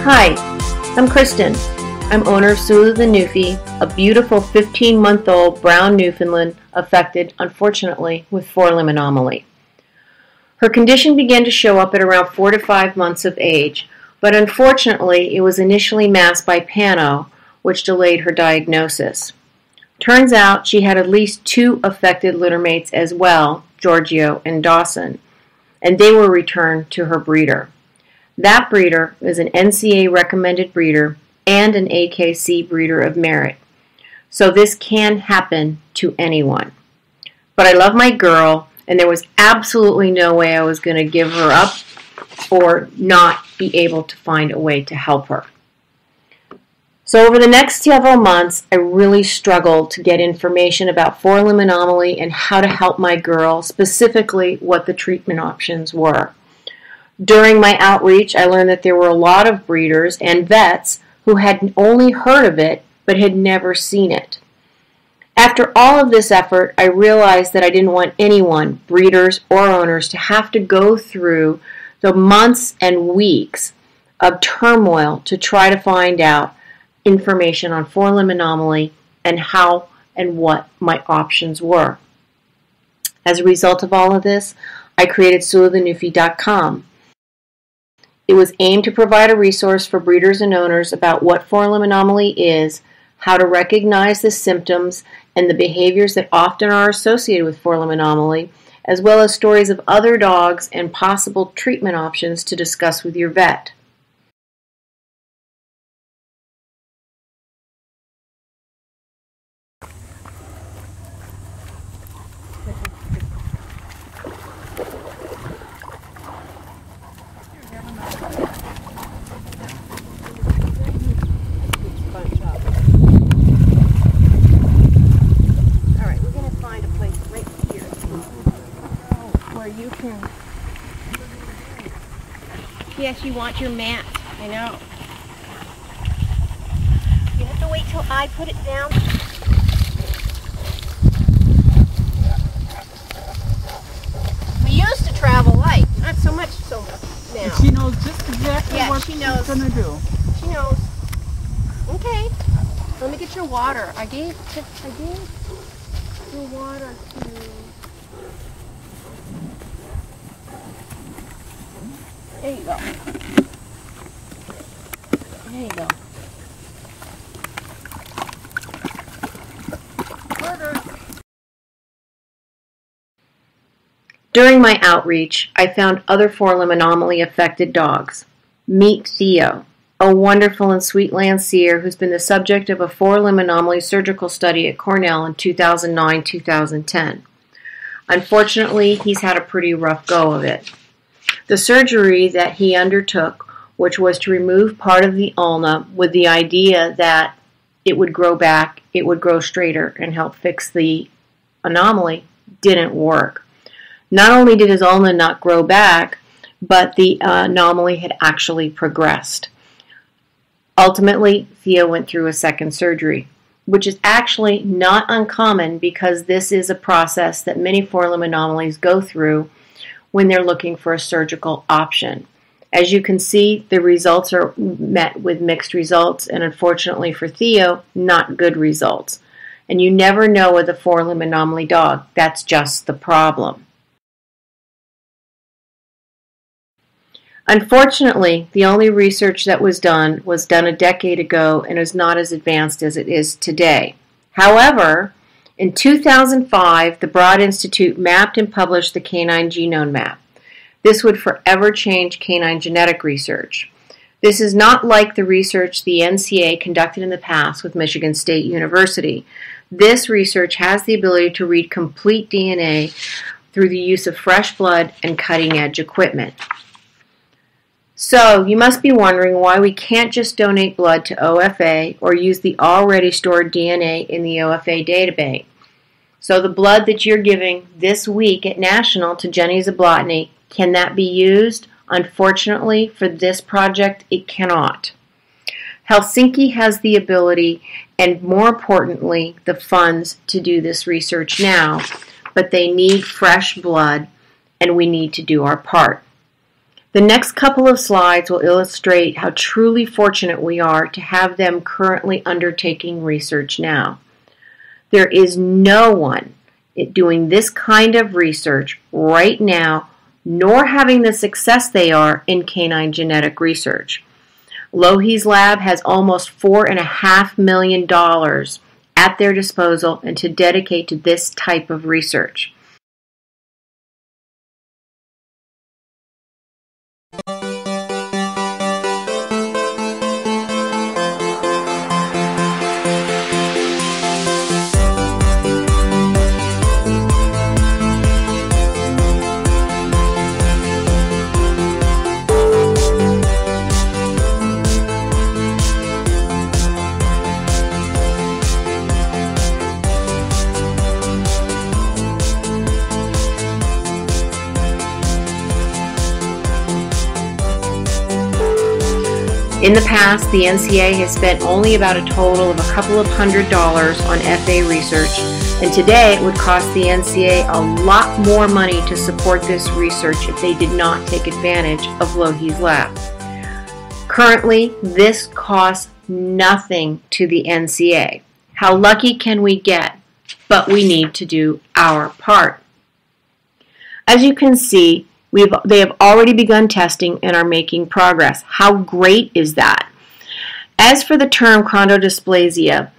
Hi, I'm Kristen. I'm owner of Sula the Newfie, a beautiful 15-month-old brown Newfoundland affected, unfortunately, with forelimb anomaly. Her condition began to show up at around 4 to 5 months of age, but unfortunately it was initially masked by pano, which delayed her diagnosis. Turns out she had at least 2 affected littermates as well, Giorgio and Dawson, and they were returned to her breeder. That breeder is an NCA recommended breeder and an AKC breeder of merit. So this can happen to anyone. But I love my girl, and there was absolutely no way I was going to give her up or not be able to find a way to help her. So over the next several months, I really struggled to get information about forelimb anomaly and how to help my girl, specifically what the treatment options were. During my outreach, I learned that there were a lot of breeders and vets who had only heard of it but had never seen it. After all of this effort, I realized that I didn't want anyone, breeders or owners, to have to go through the months and weeks of turmoil to try to find out information on forelimb anomaly and how and what my options were. As a result of all of this, I created SulaTheNewfie.com. It was aimed to provide a resource for breeders and owners about what forelimb anomaly is, how to recognize the symptoms and the behaviors that often are associated with forelimb anomaly, as well as stories of other dogs and possible treatment options to discuss with your vet. You can. Yes, you want your mat. I know. You have to wait till I put it down. We used to travel light, not so much now. And she knows just exactly what she she's knows. going to do. She knows. Okay. Let me get your water. I gave your water to. There you go. There you go. Burger. During my outreach, I found other forelimb anomaly affected dogs. Meet Theo, a wonderful and sweet Landseer who's been the subject of a forelimb anomaly surgical study at Cornell in 2009-2010. Unfortunately, he's had a pretty rough go of it. The surgery that he undertook, which was to remove part of the ulna with the idea that it would grow back, it would grow straighter and help fix the anomaly, didn't work. Not only did his ulna not grow back, but the anomaly had actually progressed. Ultimately, Theo went through a second surgery, which is actually not uncommon because this is a process that many forelimb anomalies go through when they're looking for a surgical option. As you can see, the results are met with mixed results, and unfortunately for Theo, not good results. And you never know with a forelimb anomaly dog. That's just the problem. Unfortunately, the only research that was done a decade ago and is not as advanced as it is today. However, in 2005, the Broad Institute mapped and published the Canine Genome Map. This would forever change canine genetic research. This is not like the research the NCA conducted in the past with Michigan State University. This research has the ability to read complete DNA through the use of fresh blood and cutting-edge equipment. So, you must be wondering why we can't just donate blood to OFA or use the already stored DNA in the OFA database. So the blood that you're giving this week at National to Jenny Zablotny, can that be used? Unfortunately, for this project, it cannot. Helsinki has the ability and, more importantly, the funds to do this research now, but they need fresh blood, and we need to do our part. The next couple of slides will illustrate how truly fortunate we are to have them currently undertaking research now. There is no one doing this kind of research right now, nor having the success they are in canine genetic research. Lohi's lab has almost $4.5 million at their disposal and to dedicate to this type of research. In the past, the NCA has spent only about a total of a couple of $100 on FA research, and today it would cost the NCA a lot more money to support this research if they did not take advantage of Lohi's lab. Currently, this costs nothing to the NCA. How lucky can we get? But we need to do our part. As you can see, they have already begun testing and are making progress. How great is that? As for the term chondrodysplasia,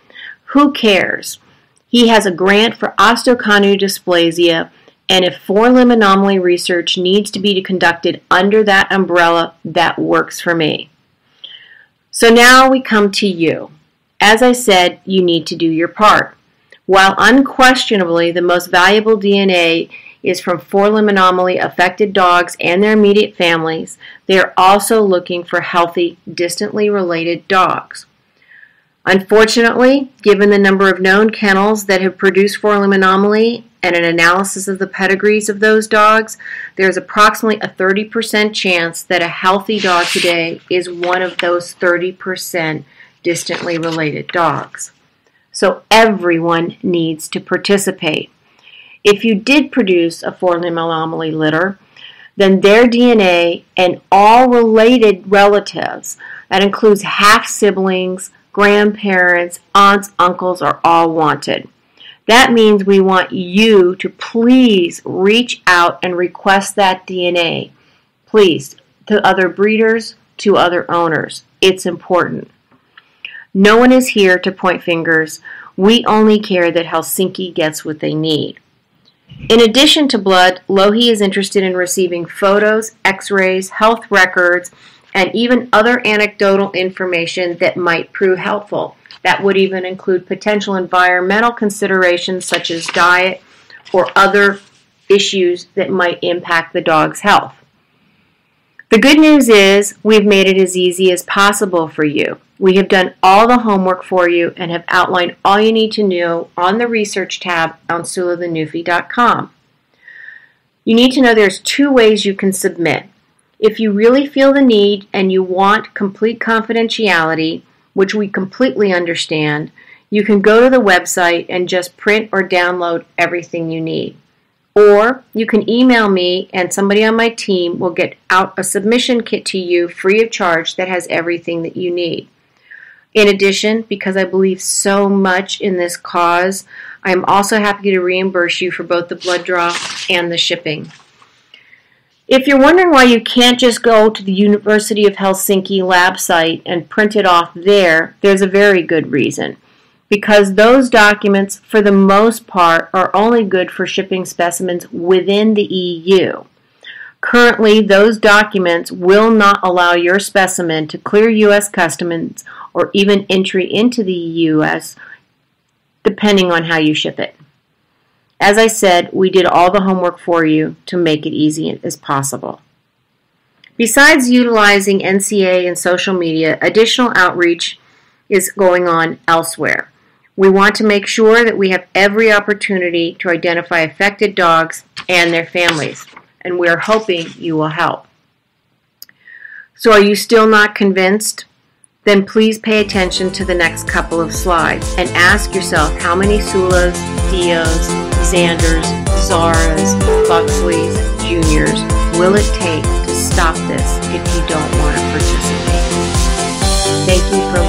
who cares? He has a grant for osteochondrodysplasia, and if forelimb anomaly research needs to be conducted under that umbrella, that works for me. So now we come to you. As I said, you need to do your part. While unquestionably the most valuable DNA is from forelimb anomaly affected dogs and their immediate families, they are also looking for healthy, distantly related dogs. Unfortunately, given the number of known kennels that have produced forelimb anomaly and an analysis of the pedigrees of those dogs, there is approximately a 30% chance that a healthy dog today is one of those 30% distantly related dogs. So everyone needs to participate. If you did produce a forelimb anomaly litter, then their DNA and all related relatives, that includes half-siblings, grandparents, aunts, uncles, are all wanted. That means we want you to please reach out and request that DNA. Please, to other breeders, to other owners. It's important. No one is here to point fingers. We only care that Helsinki gets what they need. In addition to blood, Lohi is interested in receiving photos, x-rays, health records, and even other anecdotal information that might prove helpful. That would even include potential environmental considerations such as diet or other issues that might impact the dog's health. The good news is we've made it as easy as possible for you. We have done all the homework for you and have outlined all you need to know on the research tab on SulaTheNewfie.com. You need to know there's 2 ways you can submit. If you really feel the need and you want complete confidentiality, which we completely understand, you can go to the website and just print or download everything you need. Or you can email me and somebody on my team will get out a submission kit to you free of charge that has everything that you need. In addition, because I believe so much in this cause, I am also happy to reimburse you for both the blood draw and the shipping. If you're wondering why you can't just go to the University of Helsinki lab site and print it off there, there's a very good reason. Because those documents, for the most part, are only good for shipping specimens within the EU. Currently, those documents will not allow your specimen to clear U.S. customs or even entry into the U.S., depending on how you ship it. As I said, we did all the homework for you to make it easy as possible. Besides utilizing NCA and social media, additional outreach is going on elsewhere. We want to make sure that we have every opportunity to identify affected dogs and their families, and we're hoping you will help. So are you still not convinced? Then please pay attention to the next couple of slides and ask yourself how many Sulas, Theos, Xanders, Zaras, Buxleys, Juniors will it take to stop this if you don't want to participate. Thank you for